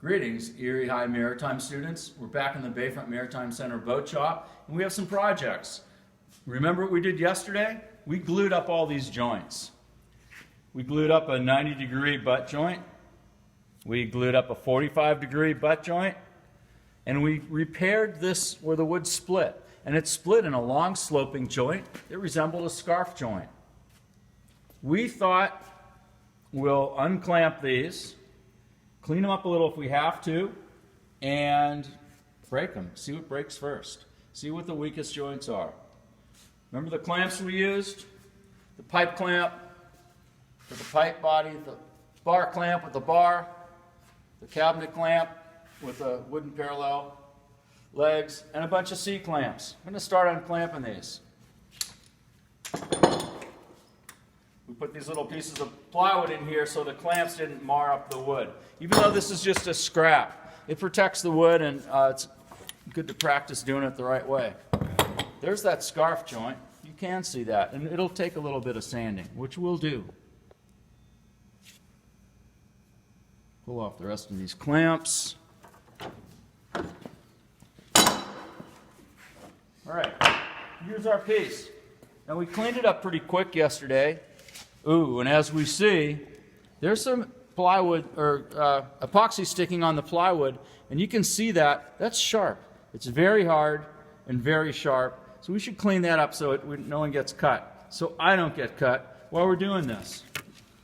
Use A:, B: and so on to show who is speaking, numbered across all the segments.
A: Greetings, Erie High Maritime students. We're back in the Bayfront Maritime Center boat shop, and we have some projects. Remember what we did yesterday? We glued up all these joints. We glued up a 90-degree butt joint. We glued up a 45-degree butt joint. And we repaired this where the wood split. And it split in a long sloping joint. It resembled a scarf joint. We thought we'll unclamp these, clean them up a little if we have to, and break them. See what breaks first. See what the weakest joints are. Remember the clamps we used? The pipe clamp for the pipe body, the bar clamp with the bar, the cabinet clamp with the wooden parallel legs, and a bunch of C-clamps. I'm going to start unclamping these. We put these little pieces of plywood in here so the clamps didn't mar up the wood. Even though this is just a scrap, it protects the wood, and it's good to practice doing it the right way. There's that scarf joint. You can see that, and it'll take a little bit of sanding, which we'll do. Pull off the rest of these clamps. All right, here's our piece. Now we cleaned it up pretty quick yesterday. Ooh, and as we see, there's some plywood or epoxy sticking on the plywood, and you can see that. That's sharp. It's very hard and very sharp, so we should clean that up so no one gets cut. So I don't get cut while we're doing this.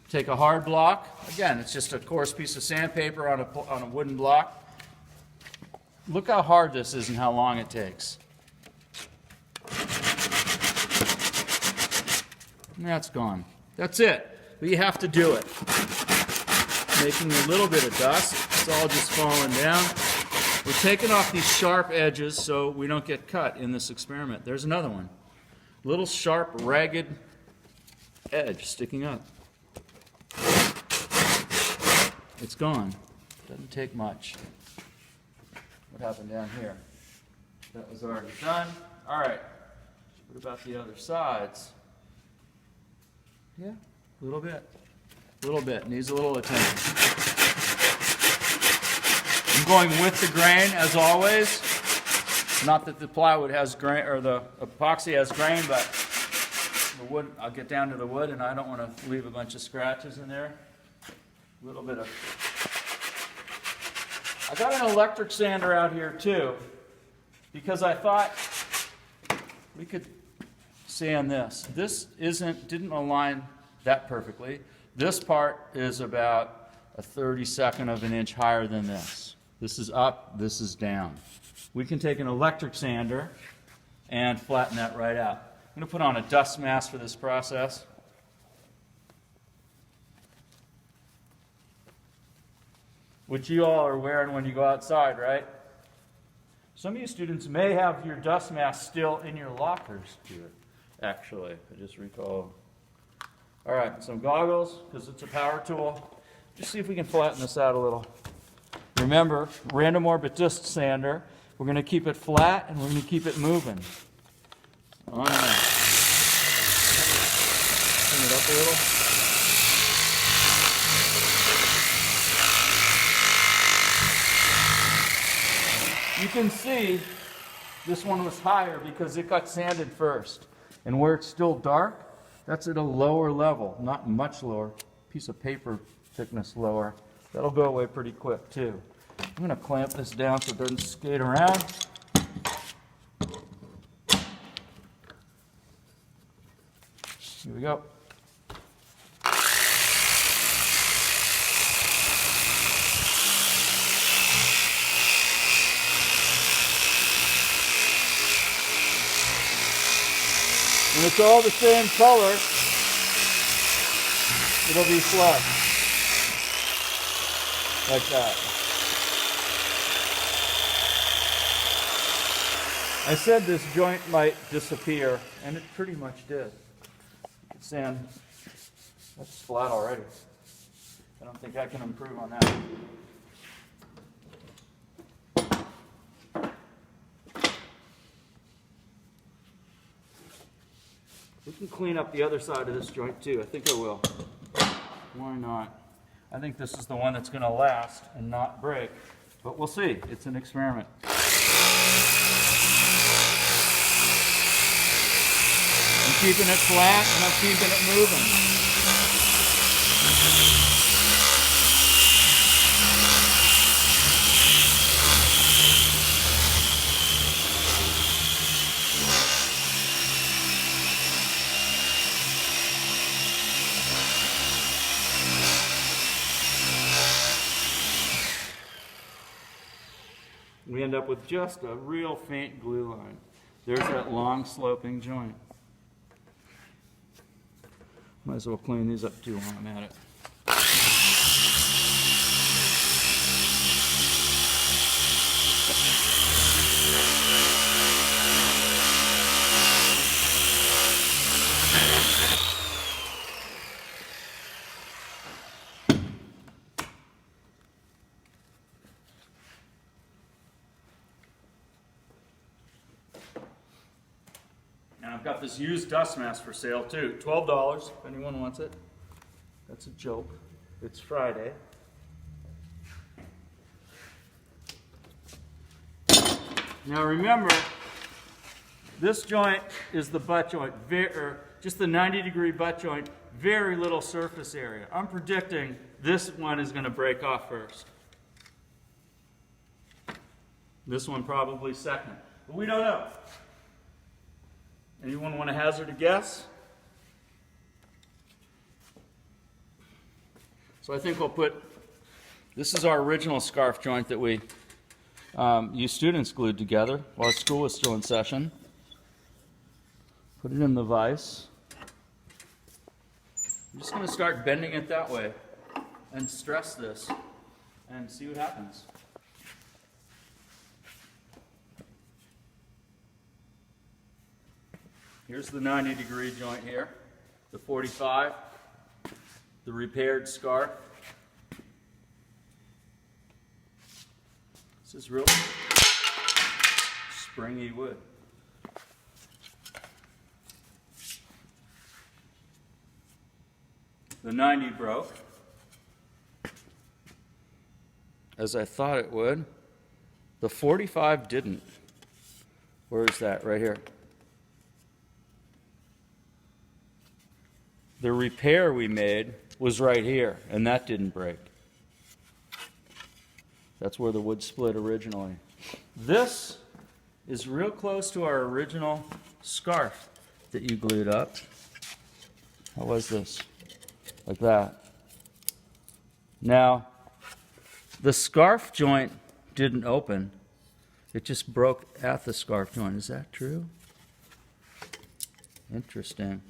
A: Take a hard block. Again, it's just a coarse piece of sandpaper on a wooden block. Look how hard this is and how long it takes. And that's gone. That's it. But you have to do it. Making a little bit of dust. It's all just falling down. We're taking off these sharp edges so we don't get cut in this experiment. There's another one. Little sharp, ragged edge sticking up. It's gone. Doesn't take much. What happened down here? That was already done. All right. What about the other sides? Yeah, a little bit. A little bit. Needs a little attention. I'm going with the grain, as always. Not that the plywood has grain, or the epoxy has grain, but the wood, I'll get down to the wood, and I don't want to leave a bunch of scratches in there. A little bit of... I got an electric sander out here, too, because I thought we could sand this. This didn't align that perfectly. This part is about a 32nd of an inch higher than this. This is up, this is down. We can take an electric sander and flatten that right out. I'm going to put on a dust mask for this process. Which you all are wearing when you go outside, right? Some of you students may have your dust mask still in your lockers here. Actually, I just recall. All right, some goggles, because it's a power tool. Just see if we can flatten this out a little. Remember, random orbit disc sander. We're going to keep it flat, and we're going to keep it moving. On there. Turn it up a little. You can see this one was higher because it got sanded first. And where it's still dark, that's at a lower level, not much lower, piece of paper thickness lower. That'll go away pretty quick too. I'm going to clamp this down so it doesn't skate around. Here we go. When it's all the same color, it'll be flush. Like that. I said this joint might disappear, and it pretty much did. You can sand, that's flat already. I don't think I can improve on that. We can clean up the other side of this joint too. I think I will. Why not? I think this is the one that's going to last and not break, but we'll see. It's an experiment. I'm keeping it flat and I'm keeping it moving. We end up with just a real faint glue line. There's that long sloping joint. Might as well clean these up too while I'm at it. And I've got this used dust mask for sale too. $12 if anyone wants it. That's a joke. It's Friday. Now remember, this joint is the butt joint, just the 90-degree butt joint, very little surface area. I'm predicting this one is going to break off first. This one probably second, but we don't know. Anyone want to hazard a guess? So I think we'll put, this is our original scarf joint that we, you students glued together while school was still in session. Put it in the vise. I'm just going to start bending it that way and stress this and see what happens. Here's the 90-degree joint here, the 45, the repaired scarf. This is real springy wood. The 90 broke, as I thought it would. The 45 didn't. Where is that? Right here. The repair we made was right here, and that didn't break. That's where the wood split originally. This is real close to our original scarf that you glued up. How was this? Like that. Now, the scarf joint didn't open. It just broke at the scarf joint. Is that true? Interesting.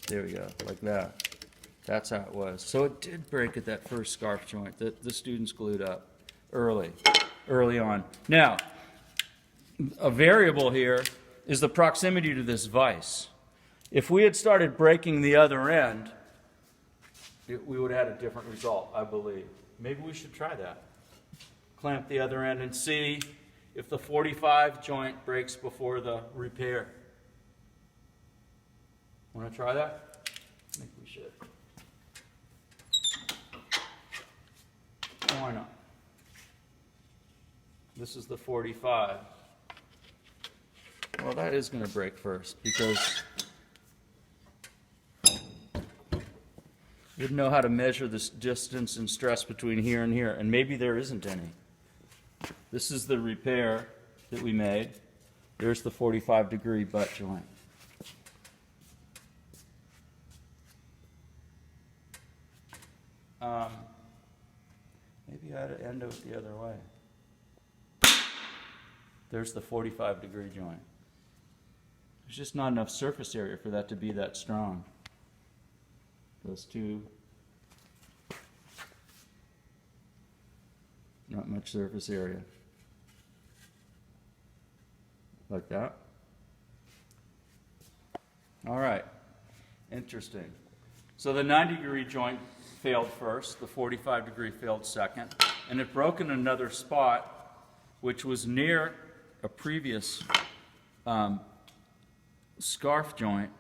A: There we go, like that. That's how it was. So it did break at that first scarf joint that the students glued up early on. Now, a variable here is the proximity to this vise. If we had started breaking the other end, we would have had a different result, I believe. Maybe we should try that. Clamp the other end and see if the 45 joint breaks before the repair. Want to try that? I think we should. Why not? This is the 45. Well, that is going to break first because we didn't know how to measure this distance and stress between here and here, and maybe there isn't any. This is the repair that we made. There's the 45-degree butt joint. Maybe I ought to end it the other way. There's the 45-degree joint. There's just not enough surface area for that to be that strong. Those two, not much surface area. Like that. All right, interesting. So the 90-degree joint failed first, the 45-degree failed second, and it broke in another spot, which was near a previous scarf joint,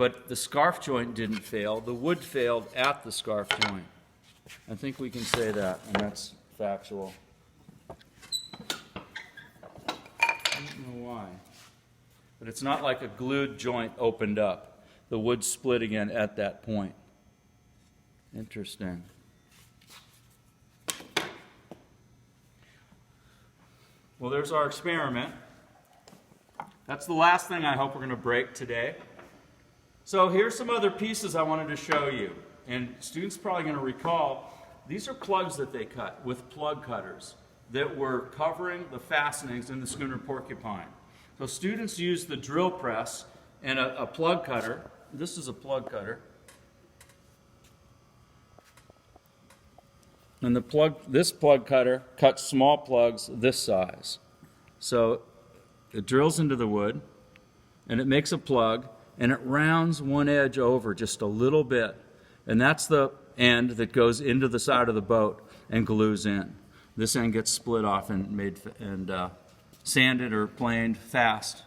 A: but the scarf joint didn't fail. The wood failed at the scarf joint. I think we can say that, and that's factual. I don't know why. But it's not like a glued joint opened up. The wood split again at that point. Interesting. Well, there's our experiment. That's the last thing I hope we're going to break today. So here's some other pieces I wanted to show you. And students are probably going to recall, these are plugs that they cut with plug cutters that were covering the fastenings in the schooner Porcupine. So students used the drill press and a plug cutter. This is a plug cutter. And this plug cutter cuts small plugs this size. So it drills into the wood, and it makes a plug, and it rounds one edge over just a little bit. And that's the end that goes into the side of the boat and glues in. This end gets split off and made sanded or planed fast,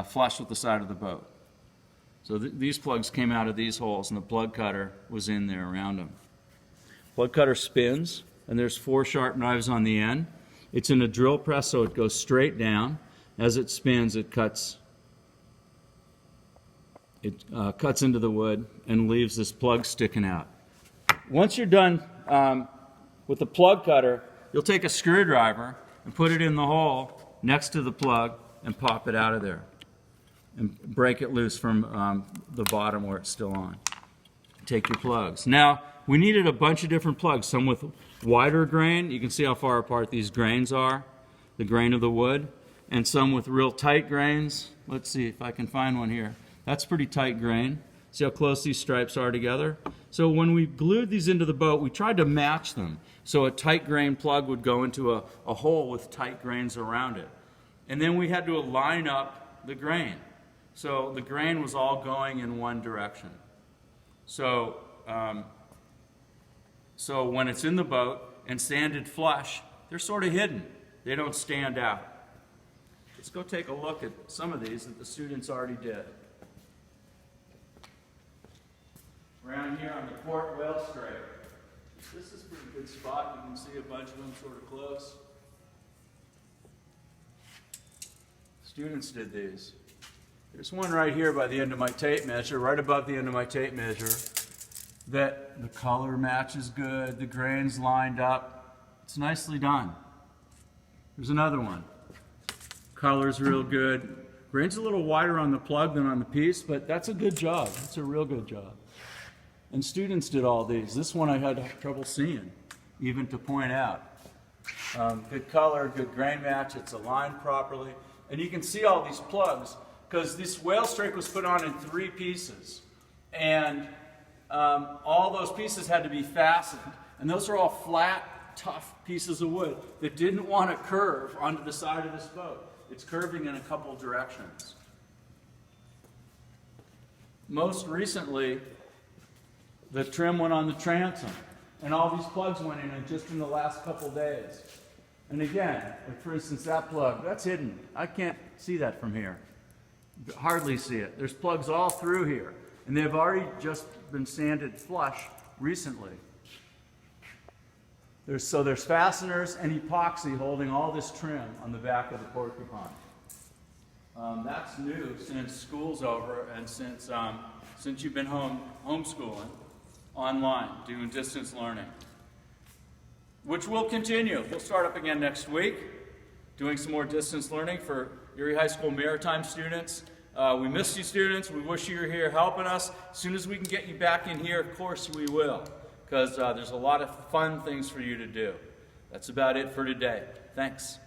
A: flush with the side of the boat. So these plugs came out of these holes, and the plug cutter was in there around them. Plug cutter spins, and there's 4 sharp knives on the end. It's in a drill press, so it goes straight down. As it spins, it cuts into the wood and leaves this plug sticking out. Once you're done with the plug cutter, you'll take a screwdriver and put it in the hole next to the plug and pop it out of there and break it loose from the bottom where it's still on. Take your plugs. Now, we needed a bunch of different plugs, some with wider grain. You can see how far apart these grains are, the grain of the wood, and some with real tight grains. Let's see if I can find one here. That's pretty tight grain. See how close these stripes are together? So when we glued these into the boat, we tried to match them. So a tight grain plug would go into a hole with tight grains around it. And then we had to line up the grain. So the grain was all going in one direction. So when it's in the boat and sanded flush, they're sort of hidden. They don't stand out. Let's go take a look at some of these that the students already did. Around here on the port whale strake. This is a pretty good spot. You can see a bunch of them sort of close. Students did these. There's one right here by the end of my tape measure, right above the end of my tape measure, that the color matches good, the grain's lined up. It's nicely done. There's another one. Color's real good. Grain's a little wider on the plug than on the piece, but that's a good job. That's a real good job. And students did all these. This one I had trouble seeing, even to point out. Good color, good grain match, it's aligned properly. And you can see all these plugs, because this whale strake was put on in 3 pieces. And all those pieces had to be fastened. And those are all flat, tough pieces of wood that didn't want to curve onto the side of this boat. It's curving in a couple directions. Most recently, the trim went on the transom, and all these plugs went in just in the last couple days. And again, like for instance, that plug, that's hidden. I can't see that from here. Hardly see it. There's plugs all through here, and they've already just been sanded flush recently. There's fasteners and epoxy holding all this trim on the back of the Porcupine. That's new since school's over and since you've been homeschooling, online, doing distance learning, which will continue. We'll start up again next week, doing some more distance learning for Erie High School Maritime students. We miss you, students. We wish you were here helping us. As soon as we can get you back in here, of course we will, because there's a lot of fun things for you to do. That's about it for today. Thanks.